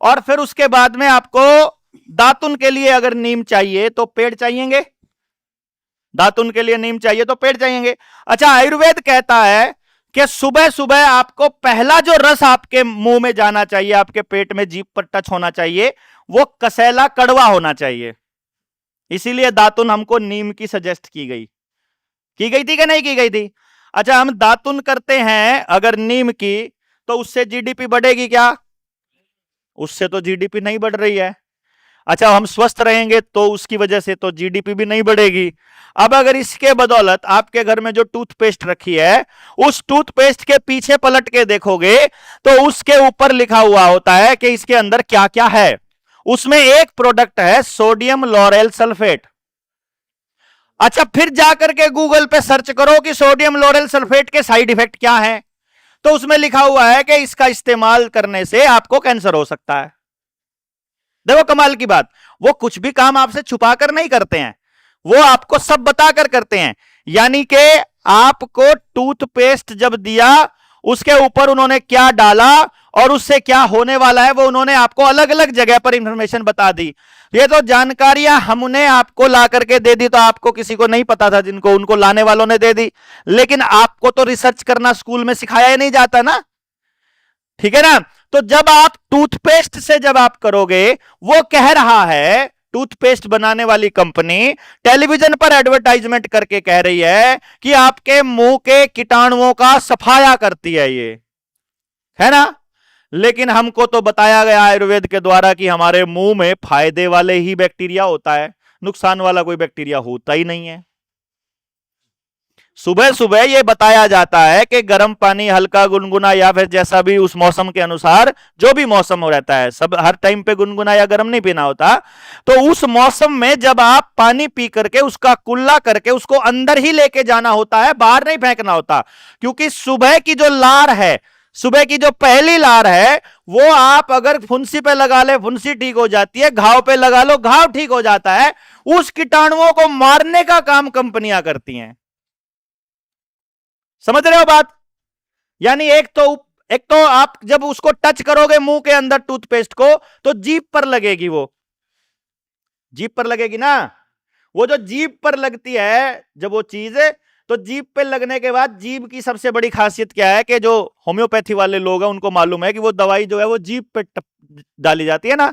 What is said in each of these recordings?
और फिर उसके बाद में आपको दातुन के लिए अगर नीम चाहिए तो पेड़ चाहिएंगे, दातुन के लिए नीम चाहिए तो पेड़ चाहिएंगे। अच्छा, आयुर्वेद कहता है कि सुबह सुबह आपको पहला जो रस आपके मुंह में जाना चाहिए, आपके पेट में जीभ पर टच होना चाहिए, वो कसैला कड़वा होना चाहिए। इसीलिए दातुन हमको नीम की सजेस्ट की गई थी कि नहीं की गई थी? अच्छा, हम दातुन करते हैं अगर नीम की, तो उससे जीडीपी बढ़ेगी क्या? उससे तो जीडीपी नहीं बढ़ रही है। अच्छा, हम स्वस्थ रहेंगे तो उसकी वजह से तो जीडीपी भी नहीं बढ़ेगी। अब अगर इसके बदौलत आपके घर में जो टूथपेस्ट रखी है, उस टूथपेस्ट के पीछे पलट के देखोगे तो उसके ऊपर लिखा हुआ होता है कि इसके अंदर क्या क्या है। उसमें एक प्रोडक्ट है सोडियम लॉरेल सल्फेट। अच्छा, फिर जाकर के गूगल पे सर्च करो कि सोडियम लॉरेल सल्फेट के साइड इफेक्ट क्या है, तो उसमें लिखा हुआ है कि इसका इस्तेमाल करने से आपको कैंसर हो सकता है। देखो कमाल की बात, वो कुछ भी काम आपसे छुपा कर नहीं करते हैं, वो आपको सब बताकर करते हैं। यानी कि आपको टूथपेस्ट जब दिया, उसके ऊपर उन्होंने क्या डाला और उससे क्या होने वाला है, वो उन्होंने आपको अलग अलग जगह पर इंफॉर्मेशन बता दी। ये तो जानकारियां हमने आपको ला करके दे दी, तो आपको किसी को नहीं पता था, जिनको उनको लाने वालों ने दे दी। लेकिन आपको तो रिसर्च करना स्कूल में सिखाया ही नहीं जाता ना, ठीक है ना? तो जब आप टूथपेस्ट से जब आप करोगे, वो कह रहा है, टूथपेस्ट बनाने वाली कंपनी टेलीविजन पर एडवर्टाइजमेंट करके कह रही है कि आपके मुंह के कीटाणुओं का सफाया करती है ये, है ना? लेकिन हमको तो बताया गया आयुर्वेद के द्वारा कि हमारे मुंह में फायदे वाले ही बैक्टीरिया होता है, नुकसान वाला कोई बैक्टीरिया होता ही नहीं है। सुबह सुबह ये बताया जाता है कि गर्म पानी हल्का गुनगुना, या फिर जैसा भी उस मौसम के अनुसार, जो भी मौसम हो रहता है, सब हर टाइम पे गुनगुना या गर्म नहीं पीना होता। तो उस मौसम में जब आप पानी पी करके उसका कुल्ला करके उसको अंदर ही लेके जाना होता है, बाहर नहीं फेंकना होता। क्योंकि सुबह की जो लार है, सुबह की जो पहली लार है, वो आप अगर फुंसी पे लगा ले, फुंसी ठीक हो जाती है, घाव पे लगा लो, घाव ठीक हो जाता है। उस कीटाणुओं को मारने का काम कंपनियां करती हैं। समझ रहे हो बात? यानी एक तो आप जब उसको टच करोगे मुंह के अंदर टूथपेस्ट को, तो जीभ पर लगेगी, वो जीभ पर लगेगी ना। वो जो जीभ पर लगती है जब वो चीज, तो जीभ पे लगने के बाद, जीभ की सबसे बड़ी खासियत क्या है कि जो होम्योपैथी वाले लोग हैं उनको मालूम है कि वो दवाई जो है वो जीभ पे डाली जाती है ना।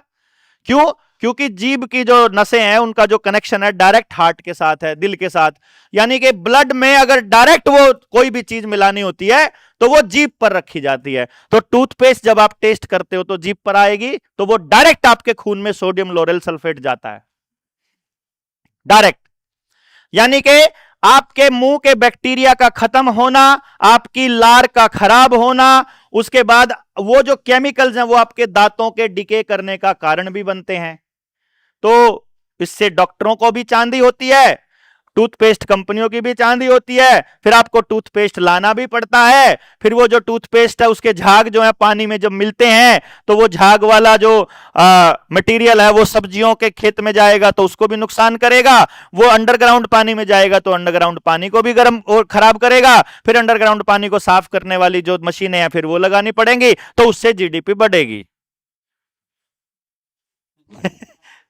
क्यों? क्योंकि जीभ की जो नसें हैं उनका जो कनेक्शन है डायरेक्ट हार्ट के साथ है, दिल के साथ। यानी कि ब्लड में अगर डायरेक्ट वो कोई भी चीज मिलानी होती है तो वो जीभ पर रखी जाती है। तो टूथपेस्ट जब आप टेस्ट करते हो तो जीभ पर आएगी, तो वो डायरेक्ट आपके खून में सोडियम लॉरेल सल्फेट जाता है, डायरेक्ट। यानी कि आपके मुंह के बैक्टीरिया का खत्म होना, आपकी लार का खराब होना, उसके बाद वो जो केमिकल्स हैं वो आपके दांतों के डिके करने का कारण भी बनते हैं। तो इससे डॉक्टरों को भी चांदी होती है, टूथपेस्ट कंपनियों की भी चांदी होती है। फिर आपको टूथपेस्ट लाना भी पड़ता है, फिर वो जो टूथपेस्ट है उसके झाग जो है पानी में जब मिलते हैं, तो वो झाग वाला जो मटेरियल है वो सब्जियों के खेत में जाएगा तो उसको भी नुकसान करेगा, वो अंडरग्राउंड पानी में जाएगा तो अंडरग्राउंड पानी को भी गर्म और खराब करेगा। फिर अंडरग्राउंड पानी को साफ करने वाली जो मशीनें हैं फिर वो लगानी पड़ेंगी, तो उससे जीडीपी बढ़ेगी।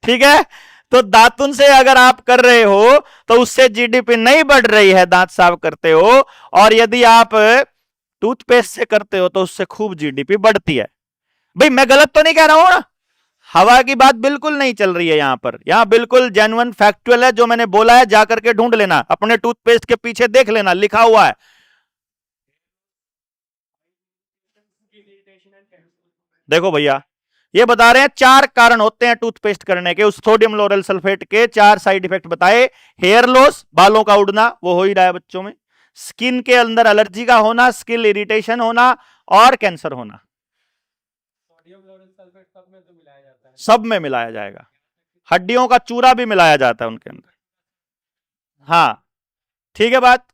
ठीक है? तो दातुन से अगर आप कर रहे हो तो उससे जीडीपी नहीं बढ़ रही है, दांत साफ करते हो। और यदि आप टूथपेस्ट से करते हो तो उससे खूब जीडीपी बढ़ती है। भाई मैं गलत तो नहीं कह रहा हूं ना? हवा की बात बिल्कुल नहीं चल रही है यहां पर, यहां बिल्कुल जेन्युइन फैक्चुअल है। जो मैंने बोला है जाकर के ढूंढ लेना, अपने टूथपेस्ट के पीछे देख लेना, लिखा हुआ है। देखो भैया, ये बता रहे हैं 4 कारण होते हैं टूथपेस्ट करने के, उस सोडियम लॉरेल सल्फेट के 4 साइड इफेक्ट बताए। हेयर लॉस, बालों का उड़ना, वो हो ही रहा है बच्चों में। स्किन के अंदर एलर्जी का होना, स्किन इरिटेशन होना, और कैंसर होना। सोडियम लॉरेल सल्फेट सब में तो मिलाया जाता है, सब में मिलाया जाएगा। हड्डियों का चूरा भी मिलाया जाता है उनके अंदर। हाँ, ठीक है बात।